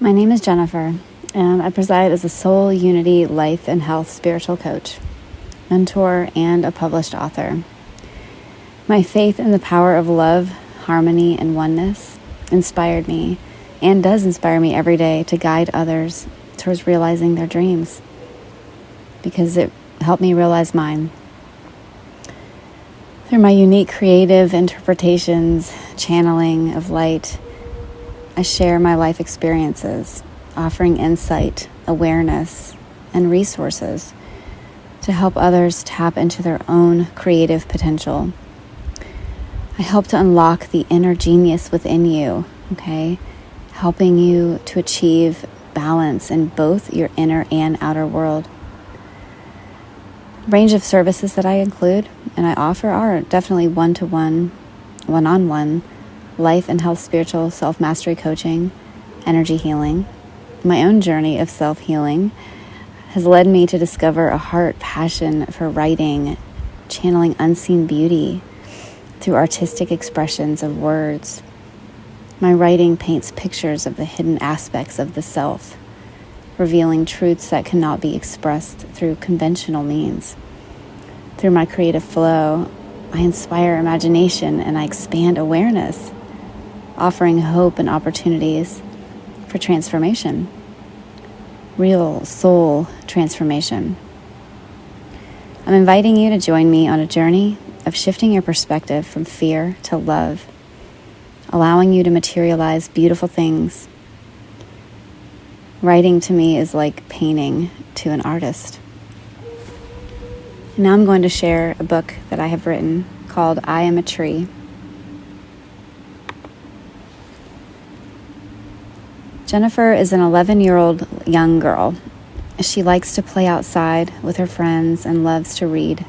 My name is Jennifer, and I preside as a soul, unity, life, and health spiritual coach, mentor, and a published author. My faith in the power of love, harmony, and oneness inspired me and does inspire me every day to guide others towards realizing their dreams, because it helped me realize mine. Through my unique creative interpretations, channeling of light, I share my life experiences, offering insight, awareness, and resources to help others tap into their own creative potential. I help to unlock the inner genius within you, helping you to achieve balance in both your inner and outer world. The range of services that I include and I offer are definitely one-to-one, one-on-one, life and health spiritual self-mastery coaching, energy healing. My own journey of self-healing has led me to discover a heart passion for writing, channeling unseen beauty through artistic expressions of words. My writing paints pictures of the hidden aspects of the self, revealing truths that cannot be expressed through conventional means. Through my creative flow, I inspire imagination and I expand awareness, offering hope and opportunities for transformation, real soul transformation. I'm inviting you to join me on a journey of shifting your perspective from fear to love, allowing you to materialize beautiful things. Writing to me is like painting to an artist. And now I'm going to share a book that I have written called I Am a Tree. Jennifer is an 11-year-old young girl. She likes to play outside with her friends and loves to read.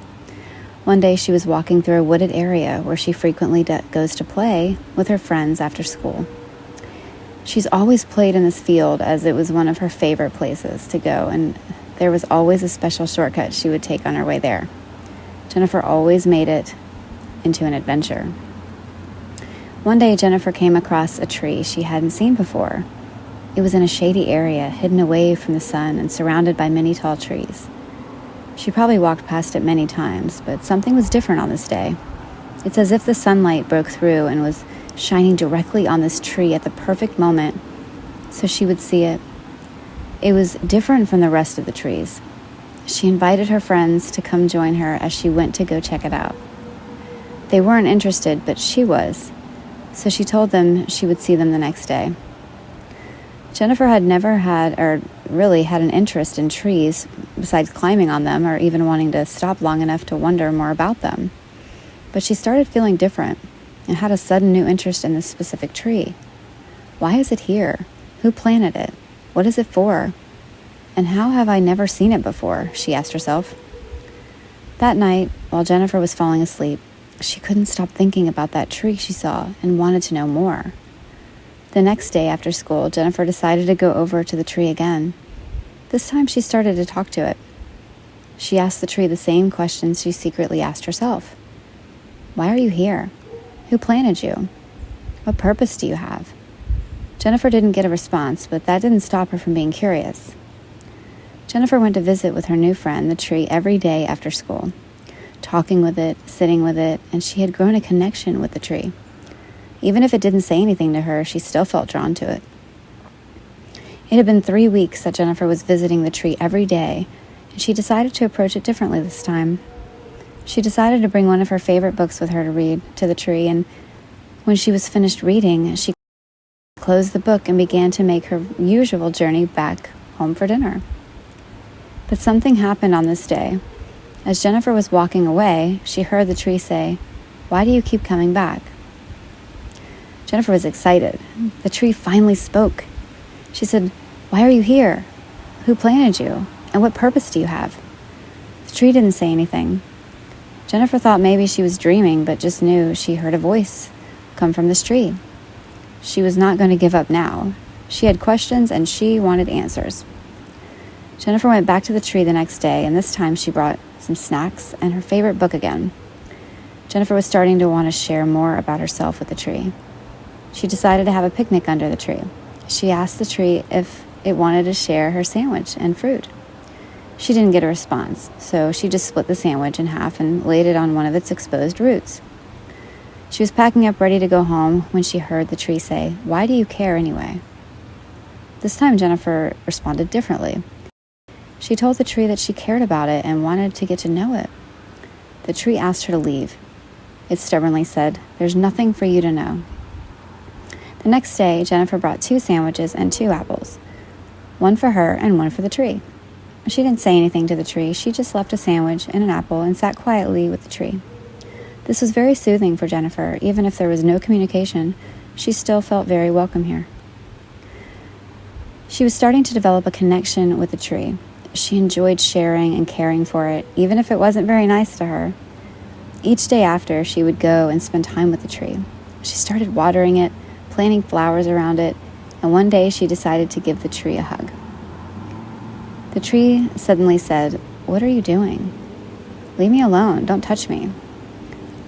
One day she was walking through a wooded area where she frequently goes to play with her friends after school. She's always played in this field as it was one of her favorite places to go, and there was always a special shortcut she would take on her way there. Jennifer always made it into an adventure. One day Jennifer came across a tree she hadn't seen before. It was in a shady area, hidden away from the sun and surrounded by many tall trees. She probably walked past it many times, but something was different on this day. It's as if the sunlight broke through and was shining directly on this tree at the perfect moment so she would see it. It was different from the rest of the trees. She invited her friends to come join her as she went to go check it out. They weren't interested, but she was, so she told them she would see them the next day. Jennifer had never had an interest in trees besides climbing on them or even wanting to stop long enough to wonder more about them. But she started feeling different and had a sudden new interest in this specific tree. Why is it here? Who planted it? What is it for? And how have I never seen it before? She asked herself. That night, while Jennifer was falling asleep, she couldn't stop thinking about that tree she saw and wanted to know more. The next day after school, Jennifer decided to go over to the tree again. This time she started to talk to it. She asked the tree the same questions she secretly asked herself. Why are you here? Who planted you? What purpose do you have? Jennifer didn't get a response, but that didn't stop her from being curious. Jennifer went to visit with her new friend, the tree, every day after school, talking with it, sitting with it, and she had grown a connection with the tree. Even if it didn't say anything to her, she still felt drawn to it. It had been 3 weeks that Jennifer was visiting the tree every day, and she decided to approach it differently this time. She decided to bring one of her favorite books with her to read to the tree, and when she was finished reading, she closed the book and began to make her usual journey back home for dinner. But something happened on this day. As Jennifer was walking away, she heard the tree say, "Why do you keep coming back?" Jennifer was excited. The tree finally spoke. She said, "Why are you here? Who planted you? And what purpose do you have?" The tree didn't say anything. Jennifer thought maybe she was dreaming, but just knew she heard a voice come from this tree. She was not going to give up now. She had questions and she wanted answers. Jennifer went back to the tree the next day, and this time she brought some snacks and her favorite book again. Jennifer was starting to want to share more about herself with the tree. She decided to have a picnic under the tree. She asked the tree if it wanted to share her sandwich and fruit. She didn't get a response, so she just split the sandwich in half and laid it on one of its exposed roots. She was packing up ready to go home when she heard the tree say, "Why do you care anyway?" This time Jennifer responded differently. She told the tree that she cared about it and wanted to get to know it. The tree asked her to leave. It stubbornly said, "There's nothing for you to know." The next day, Jennifer brought 2 sandwiches and 2 apples, one for her and one for the tree. She didn't say anything to the tree. She just left a sandwich and an apple and sat quietly with the tree. This was very soothing for Jennifer. Even if there was no communication, she still felt very welcome here. She was starting to develop a connection with the tree. She enjoyed sharing and caring for it, even if it wasn't very nice to her. Each day after, she would go and spend time with the tree. She started watering it, planting flowers around it, and one day she decided to give the tree a hug. The tree suddenly said, "What are you doing? Leave me alone. Don't touch me."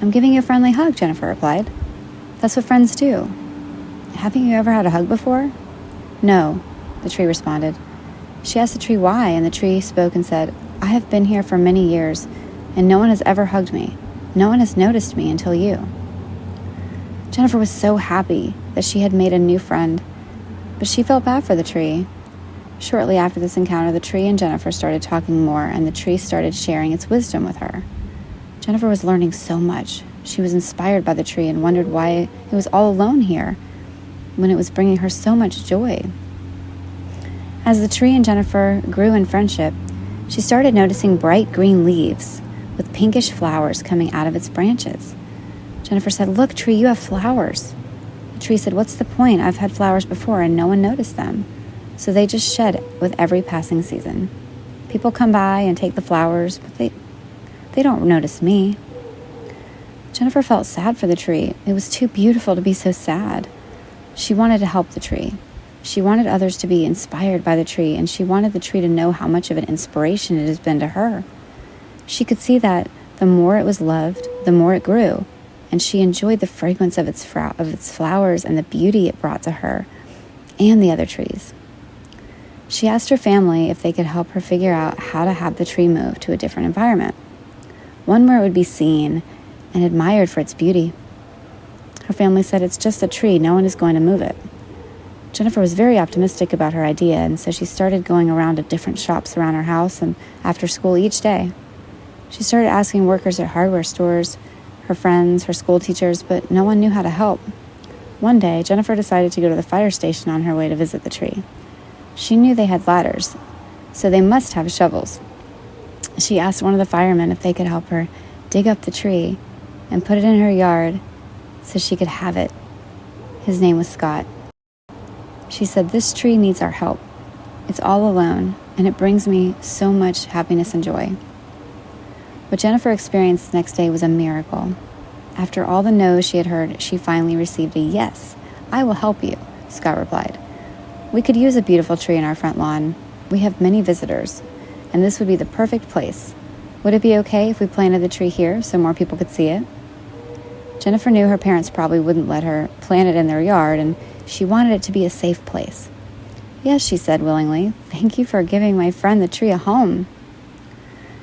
"I'm giving you a friendly hug," Jennifer replied. "That's what friends do." "Haven't you ever had a hug before?" "No," the tree responded. She asked the tree why, and the tree spoke and said, "I have been here for many years, and no one has ever hugged me. No one has noticed me until you." Jennifer was so happy that she had made a new friend, but she felt bad for the tree. Shortly after this encounter, the tree and Jennifer started talking more, and the tree started sharing its wisdom with her. Jennifer was learning so much. She was inspired by the tree and wondered why it was all alone here when it was bringing her so much joy. As the tree and Jennifer grew in friendship, she started noticing bright green leaves with pinkish flowers coming out of its branches. Jennifer said, "Look, tree, you have flowers." The tree said, "What's the point? I've had flowers before and no one noticed them." So they just shed with every passing season. People come by and take the flowers, but they don't notice me. Jennifer felt sad for the tree. It was too beautiful to be so sad. She wanted to help the tree. She wanted others to be inspired by the tree, and she wanted the tree to know how much of an inspiration it has been to her. She could see that the more it was loved, the more it grew, and she enjoyed the fragrance of its flowers and the beauty it brought to her and the other trees. She asked her family if they could help her figure out how to have the tree move to a different environment, one where it would be seen and admired for its beauty. Her family said, "It's just a tree. No one is going to move it." Jennifer was very optimistic about her idea, and so she started going around to different shops around her house and after school each day. She started asking workers at hardware stores, her friends, her school teachers, but no one knew how to help. One day, Jennifer decided to go to the fire station on her way to visit the tree. She knew they had ladders, so they must have shovels. She asked one of the firemen if they could help her dig up the tree and put it in her yard so she could have it. His name was Scott. She said, "This tree needs our help. It's all alone, and it brings me so much happiness and joy." What Jennifer experienced the next day was a miracle. After all the no's she had heard, she finally received a "Yes, I will help you," Scott replied. "We could use a beautiful tree in our front lawn. We have many visitors, and this would be the perfect place. Would it be okay if we planted the tree here so more people could see it?" Jennifer knew her parents probably wouldn't let her plant it in their yard, and she wanted it to be a safe place. "Yes," she said willingly. "Thank you for giving my friend the tree a home."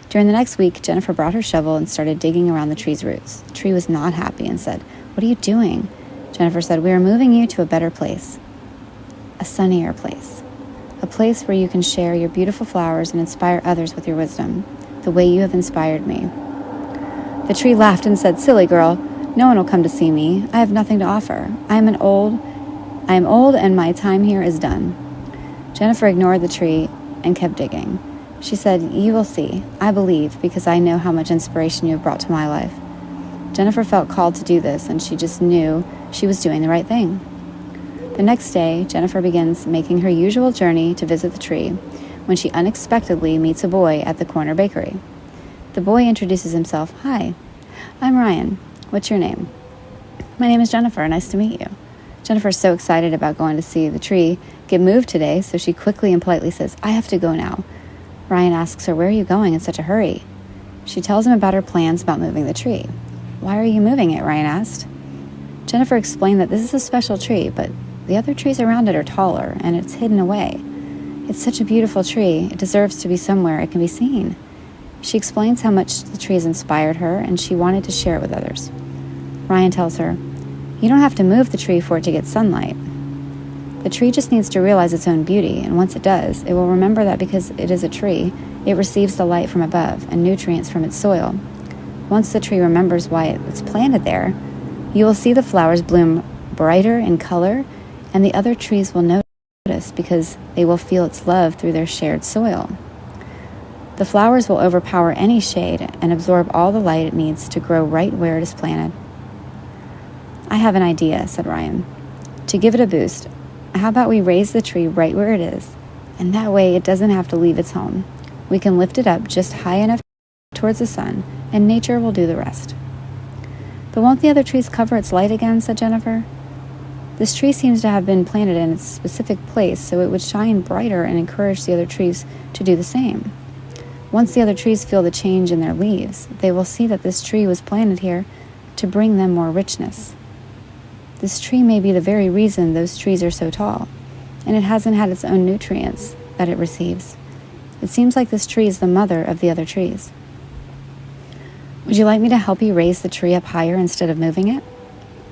During the next week, Jennifer brought her shovel and started digging around the tree's roots. The tree was not happy and said, "What are you doing?" Jennifer said, "We are moving you to a better place, a sunnier place, a place where you can share your beautiful flowers and inspire others with your wisdom, the way you have inspired me." The tree laughed and said, "Silly girl, no one will come to see me. I have nothing to offer. I am old and my time here is done." Jennifer ignored the tree and kept digging. She said, "You will see. I believe because I know how much inspiration you have brought to my life." Jennifer felt called to do this, and she just knew she was doing the right thing. The next day, Jennifer begins making her usual journey to visit the tree when she unexpectedly meets a boy at the corner bakery. The boy introduces himself. "Hi, I'm Ryan. What's your name?" "My name is Jennifer. Nice to meet you." Jennifer is so excited about going to see the tree get moved today, so she quickly and politely says, "I have to go now." Ryan asks her, "Where are you going in such a hurry?" She tells him about her plans about moving the tree. "Why are you moving it?" Ryan asked. Jennifer explained that this is a special tree, but The other trees around it are taller, and it's hidden away. It's such a beautiful tree. It deserves to be somewhere it can be seen. She explains how much the tree has inspired her, and she wanted to share it with others. Ryan tells her, "You don't have to move the tree for it to get sunlight. The tree just needs to realize its own beauty, and once it does, it will remember that because it is a tree, it receives the light from above and nutrients from its soil. Once the tree remembers why it's planted there, you will see the flowers bloom brighter in color, and the other trees will notice because they will feel its love through their shared soil. The flowers will overpower any shade and absorb all the light it needs to grow right where it is planted." "I have an idea," said Ryan. "To give it a boost, how about we raise the tree right where it is, and that way it doesn't have to leave its home. We can lift it up just high enough towards the sun, and nature will do the rest." "But won't the other trees cover its light again?" said Jennifer. "This tree seems to have been planted in its specific place, so it would shine brighter and encourage the other trees to do the same. Once the other trees feel the change in their leaves, they will see that this tree was planted here to bring them more richness. This tree may be the very reason those trees are so tall, and it hasn't had its own nutrients that it receives. It seems like this tree is the mother of the other trees. Would you like me to help you raise the tree up higher instead of moving it?"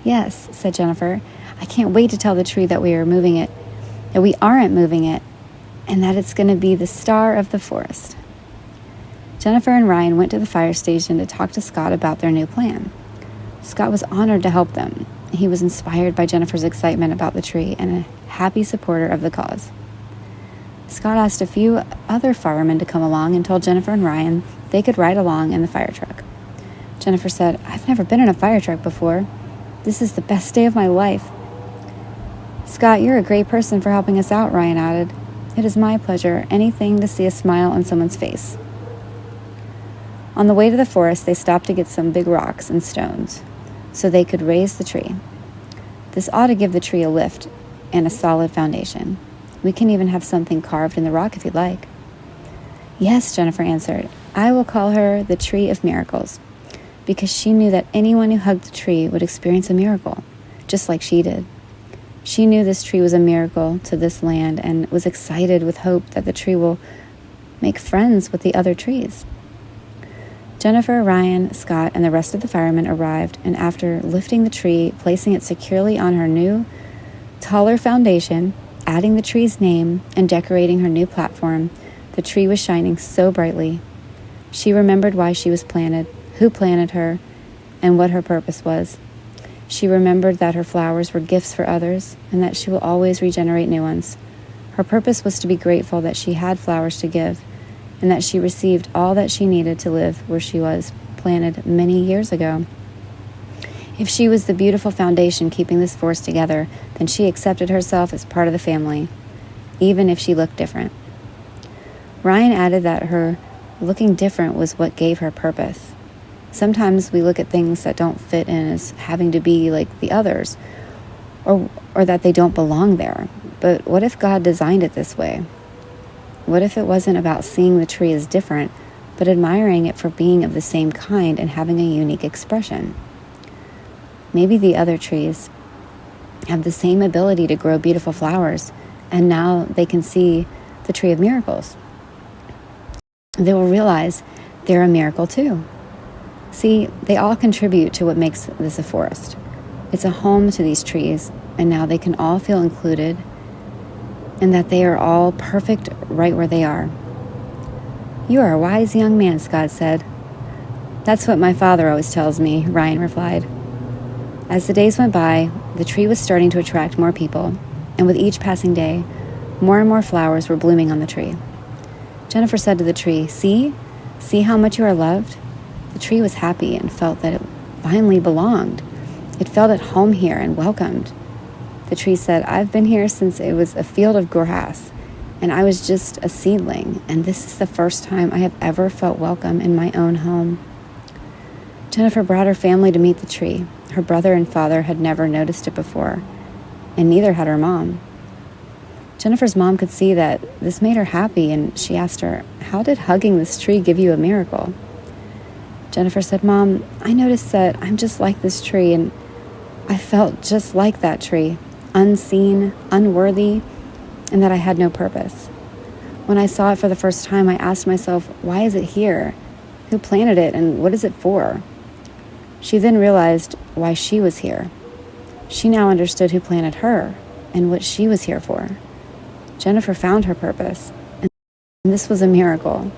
"Yes," said Jennifer. "I can't wait to tell the tree that we aren't moving it, and that it's going to be the star of the forest." Jennifer and Ryan went to the fire station to talk to Scott about their new plan. Scott was honored to help them. He was inspired by Jennifer's excitement about the tree and a happy supporter of the cause. Scott asked a few other firemen to come along and told Jennifer and Ryan they could ride along in the fire truck. Jennifer said, "I've never been in a fire truck before. This is the best day of my life." "Scott, you're a great person for helping us out," Ryan added. "It is my pleasure. Anything to see a smile on someone's face." On the way to the forest, they stopped to get some big rocks and stones so they could raise the tree. "This ought to give the tree a lift and a solid foundation. We can even have something carved in the rock if you'd like." "Yes," Jennifer answered. "I will call her the Tree of Miracles, because she knew that anyone who hugged the tree would experience a miracle, just like she did. She knew this tree was a miracle to this land and was excited with hope that the tree will make friends with the other trees." Jennifer, Ryan, Scott, and the rest of the firemen arrived, and after lifting the tree, placing it securely on her new, taller foundation, adding the tree's name, and decorating her new platform, the tree was shining so brightly. She remembered why she was planted, who planted her, and what her purpose was. She remembered that her flowers were gifts for others, and that she will always regenerate new ones. Her purpose was to be grateful that she had flowers to give, and that she received all that she needed to live where she was planted many years ago. If she was the beautiful foundation keeping this forest together, then she accepted herself as part of the family, even if she looked different. Ryan added that her looking different was what gave her purpose. Sometimes we look at things that don't fit in as having to be like the others, or that they don't belong there. But what if God designed it this way? What if it wasn't about seeing the tree as different, but admiring it for being of the same kind and having a unique expression? Maybe the other trees have the same ability to grow beautiful flowers, and now they can see the Tree of Miracles. They will realize they're a miracle too. See, they all contribute to what makes this a forest. It's a home to these trees, and now they can all feel included, and that they are all perfect right where they are. "You are a wise young man," Scott said. "That's what my father always tells me," Ryan replied. As the days went by, the tree was starting to attract more people, and with each passing day, more and more flowers were blooming on the tree. Jennifer said to the tree, See how much you are loved?" The tree was happy and felt that it finally belonged. It felt at home here and welcomed. The tree said, "I've been here since it was a field of grass, and I was just a seedling, and this is the first time I have ever felt welcome in my own home." Jennifer brought her family to meet the tree. Her brother and father had never noticed it before, and neither had her mom. Jennifer's mom could see that this made her happy, and she asked her, "How did hugging this tree give you a miracle?" Jennifer said, "Mom, I noticed that I'm just like this tree, and I felt just like that tree. unseen, unworthy, and that I had no purpose. When I saw it for the first time, I asked myself, why is it here? Who planted it and what is it for? She then realized why she was here. She now understood who planted her and what she was here for. Jennifer found her purpose, and this was a miracle.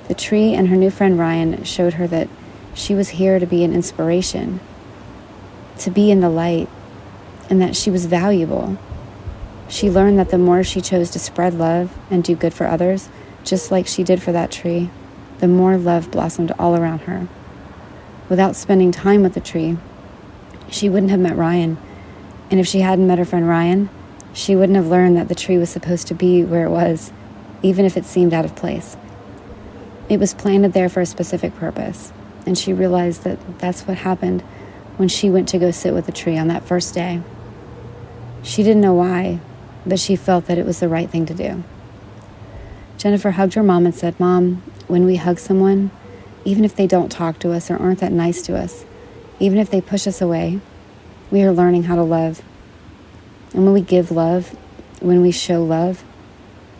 The tree and her new friend Ryan showed her that she was here to be an inspiration, to be in the light, and that she was valuable. She learned that the more she chose to spread love and do good for others, just like she did for that tree, the more love blossomed all around her. Without spending time with the tree, she wouldn't have met Ryan. And if she hadn't met her friend Ryan, she wouldn't have learned that the tree was supposed to be where it was, even if it seemed out of place. It was planted there for a specific purpose, and she realized that that's what happened when she went to go sit with the tree on that first day. She didn't know why, but she felt that it was the right thing to do. Jennifer hugged her mom and said, "Mom, when we hug someone, even if they don't talk to us or aren't that nice to us, even if they push us away, we are learning how to love. And when we give love, when we show love,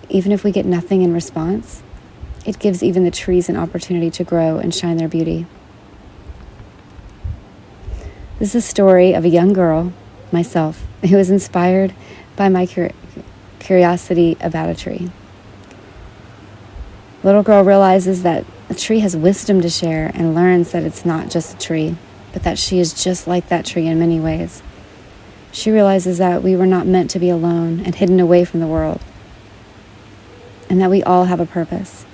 even if we get nothing in response, it gives even the trees an opportunity to grow and shine their beauty." This is a story of a young girl, myself, who was inspired by my curiosity about a tree. Little girl realizes that a tree has wisdom to share and learns that it's not just a tree, but that she is just like that tree in many ways. She realizes that we were not meant to be alone and hidden away from the world, and that we all have a purpose.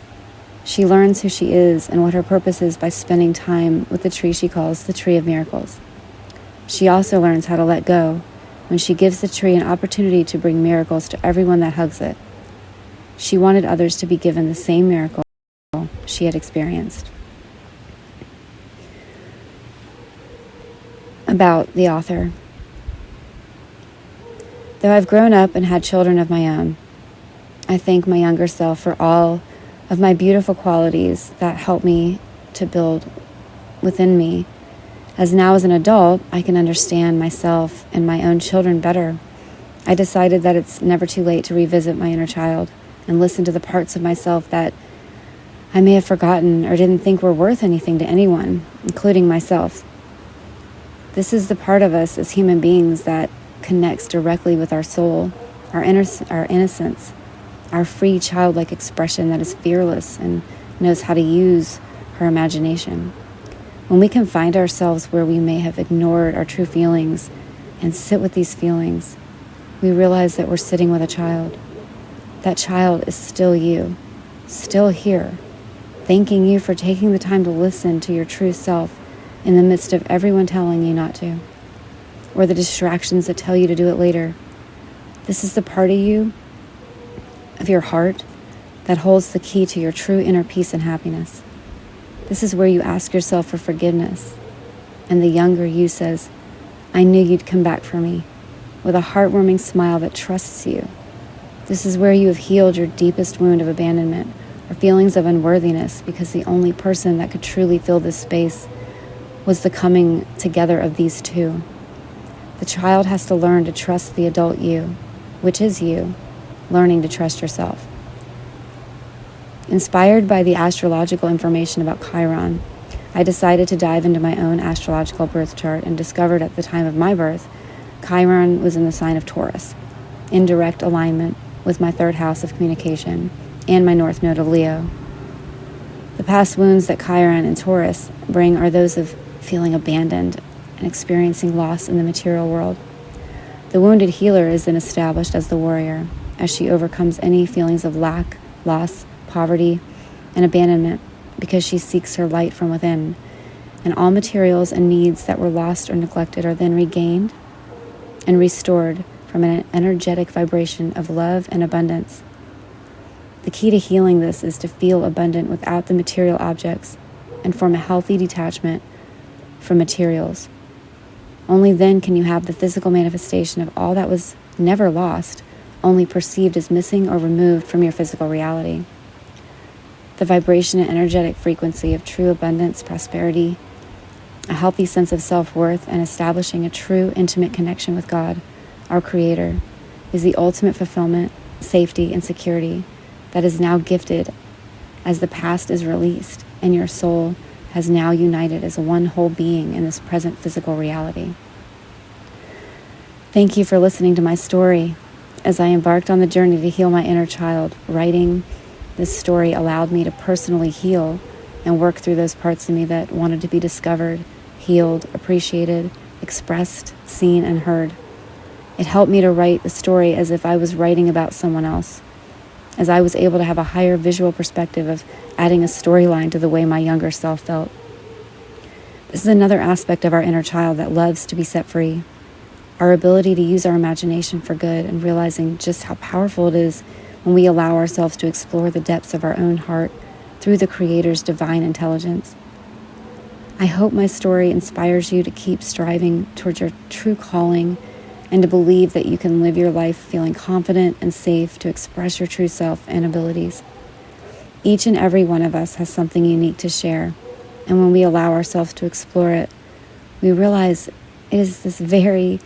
She learns who she is and what her purpose is by spending time with the tree she calls the Tree of Miracles. She also learns how to let go when she gives the tree an opportunity to bring miracles to everyone that hugs it. She wanted others to be given the same miracle she had experienced. About the author. Though I've grown up and had children of my own, I thank my younger self for all of my beautiful qualities that help me to build within me. As now as an adult, I can understand myself and my own children better. I decided that it's never too late to revisit my inner child and listen to the parts of myself that I may have forgotten or didn't think were worth anything to anyone, including myself. This is the part of us as human beings that connects directly with our soul, our innocence, our free childlike expression that is fearless and knows how to use her imagination. When we can find ourselves where we may have ignored our true feelings and sit with these feelings, we realize that we're sitting with a child. That child is still you, still here, thanking you for taking the time to listen to your true self in the midst of everyone telling you not to, or the distractions that tell you to do it later. This is the part of you, of your heart, that holds the key to your true inner peace and happiness. This is where you ask yourself for forgiveness, and the younger you says, "I knew you'd come back for me," with a heartwarming smile that trusts you. This is where you have healed your deepest wound of abandonment or feelings of unworthiness, because the only person that could truly fill this space was the coming together of these two. The child has to learn to trust the adult you, which is you, learning to trust yourself. Inspired by the astrological information about Chiron, I decided to dive into my own astrological birth chart and discovered at the time of my birth, Chiron was in the sign of Taurus, in direct alignment with my third house of communication and my north node of Leo. The past wounds that Chiron and Taurus bring are those of feeling abandoned and experiencing loss in the material world. The wounded healer is then established as the warrior, as she overcomes any feelings of lack, loss, poverty, and abandonment, because she seeks her light from within, and all materials and needs that were lost or neglected are then regained and restored from an energetic vibration of love and abundance. The key to healing this is to feel abundant without the material objects and form a healthy detachment from materials. Only then can you have the physical manifestation of all that was never lost, only perceived as missing or removed from your physical reality. The vibration and energetic frequency of true abundance, prosperity, a healthy sense of self-worth, and establishing a true intimate connection with God our Creator, is the ultimate fulfillment, safety, and security that is now gifted as the past is released and your soul has now united as one whole being in this present physical reality. Thank you for listening to my story. As I embarked on the journey to heal my inner child, writing this story allowed me to personally heal and work through those parts of me that wanted to be discovered, healed, appreciated, expressed, seen, and heard. It helped me to write the story as if I was writing about someone else, as I was able to have a higher visual perspective of adding a storyline to the way my younger self felt. This is another aspect of our inner child that loves to be set free. Our ability to use our imagination for good and realizing just how powerful it is when we allow ourselves to explore the depths of our own heart through the Creator's divine intelligence. I hope my story inspires you to keep striving towards your true calling and to believe that you can live your life feeling confident and safe to express your true self and abilities. Each and every one of us has something unique to share, and when we allow ourselves to explore it, we realize it is this very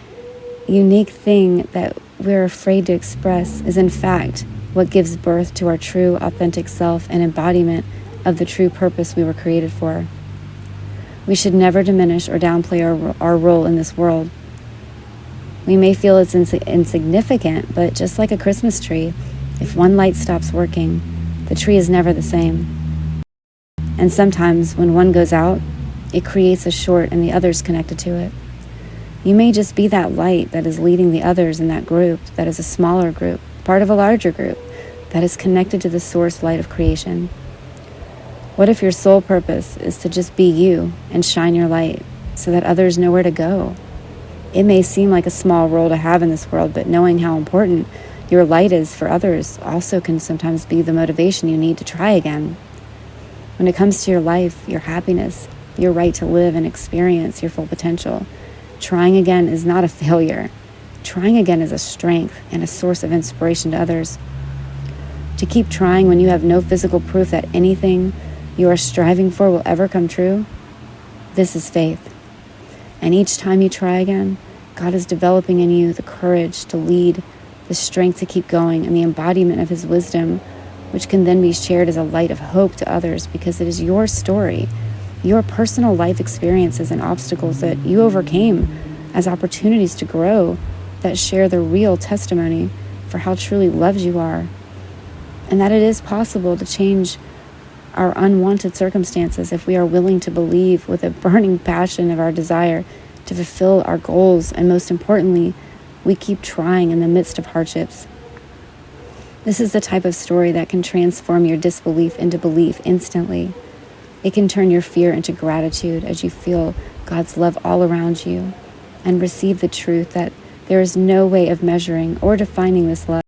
unique thing that we're afraid to express is in fact what gives birth to our true, authentic self and embodiment of the true purpose we were created for. We should never diminish or downplay our role in this world. We may feel it's insignificant, but just like a Christmas tree, if one light stops working, the tree is never the same. And sometimes when one goes out, it creates a short and the others connected to it. You may just be that light that is leading the others in that group, that is a smaller group, part of a larger group, that is connected to the source light of creation. What if your sole purpose is to just be you and shine your light so that others know where to go? It may seem like a small role to have in this world, but knowing how important your light is for others also can sometimes be the motivation you need to try again. When it comes to your life, your happiness, your right to live and experience your full potential, trying again is not a failure. Trying again is a strength and a source of inspiration to others. To keep trying when you have no physical proof that anything you are striving for will ever come true, this is faith. And each time you try again, God is developing in you the courage to lead, the strength to keep going, and the embodiment of His wisdom, which can then be shared as a light of hope to others because it is your story, your personal life experiences and obstacles that you overcame as opportunities to grow that share the real testimony for how truly loved you are, and that it is possible to change our unwanted circumstances if we are willing to believe with a burning passion of our desire to fulfill our goals, and most importantly, we keep trying in the midst of hardships. This is the type of story that can transform your disbelief into belief instantly. It can turn your fear into gratitude as you feel God's love all around you and receive the truth that there is no way of measuring or defining this love.